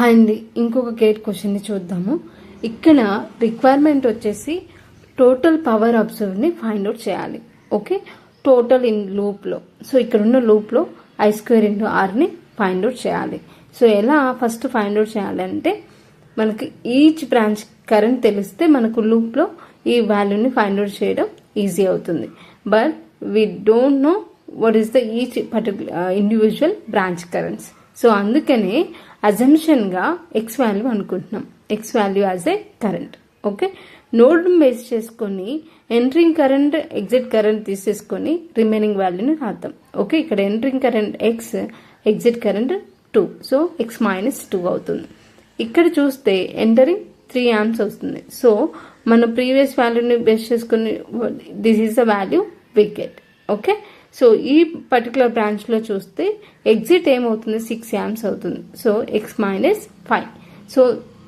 And ఇంకొక gate క్వశ్చన్ని చూద్దాము. ఇక్కడ రిక్వైర్మెంట్ వచ్చేసి టోటల్ పవర్ అబ్జర్వ్ని ఫైండ్ అవుట్ చేయాలి. ఓకే, టోటల్ ఇన్ లూప్లో. సో ఇక్కడ ఉన్న లూప్లో I²R ని ఫైండ్ అవుట్ చేయాలి. సో ఎలా ఫస్ట్ ఫైండ్ అవుట్ చేయాలి అంటే మనకి ఈచ్ బ్రాంచ్ కరెంట్ తెలిస్తే మనకు లూప్లో ఈ వాల్యూని ఫైండ్ అవుట్ చేయడం ఈజీ అవుతుంది. But we don't know what is the each particular individual branch currents. So అందుకనే అజంప్షన్గా ఎక్స్ వాల్యూ అనుకుంటున్నాం, X value as a current. Okay, నోడ్ని బేస్ చేసుకొని ఎంట్రింగ్ కరెంట్ ఎగ్జిట్ కరెంట్ తీసేసుకొని రిమైనింగ్ వాల్యూని రాద్దాం. ఓకే, ఇక్కడ entering current X, exit current 2, so X -2 అవుతుంది. ఇక్కడ చూస్తే ఎంటరింగ్ 3 amps వస్తుంది. సో మన ప్రీవియస్ వాల్యూని బేస్ చేసుకుని this is the value we get. Okay, so ఈ పర్టికులర్ బ్రాంచ్లో చూస్తే ఎగ్జిట్ ఏమవుతుంది, 6 amps అవుతుంది. So X -5. సో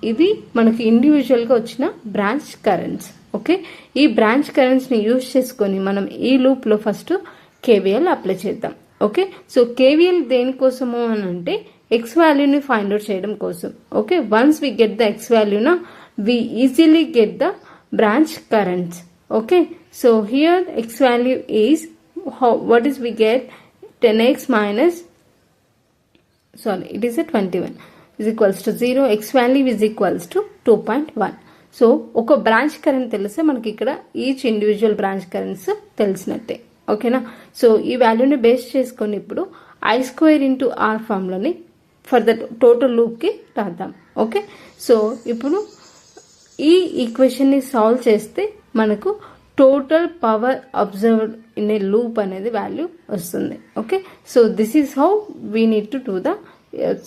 ఇది మనకి ఇండివిజువల్గా వచ్చిన బ్రాంచ్ కరెంట్స్. ఓకే, ఈ బ్రాంచ్ కరెంట్స్ని యూజ్ చేసుకొని మనం ఈ లూప్లో ఫస్ట్ కేవీఎల్ అప్లై చేద్దాం. ఓకే, సో కేవీఎల్ దేనికోసము అని అంటే ఎక్స్ వాల్యూని ఫైండ్ అవుట్ చేయడం కోసం. Okay, once we get the X వాల్యూనా we easily get the branch currents. Okay, so here X value is what is we get 10x minus, sorry, it is a 21 is equals to 0. X value is equals to 2.1. So ఒక branch current తెలిస్తే మనకి ఇక్కడ each individual branch currents తెలిసినట్టే. ఓకేనా, so ఈ వాల్యూని base చేసుకొని ఇప్పుడు I²R ఫార్ములాని for the total లూప్కి రాద్దాం. ఓకే, సో ఇప్పుడు ఈ ఈక్వేషన్ని సాల్వ్ చేస్తే మనకు total power observed in a loop అనేది వాల్యూ వస్తుంది. Okay, so this is how we need to do the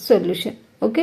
solution. Okay.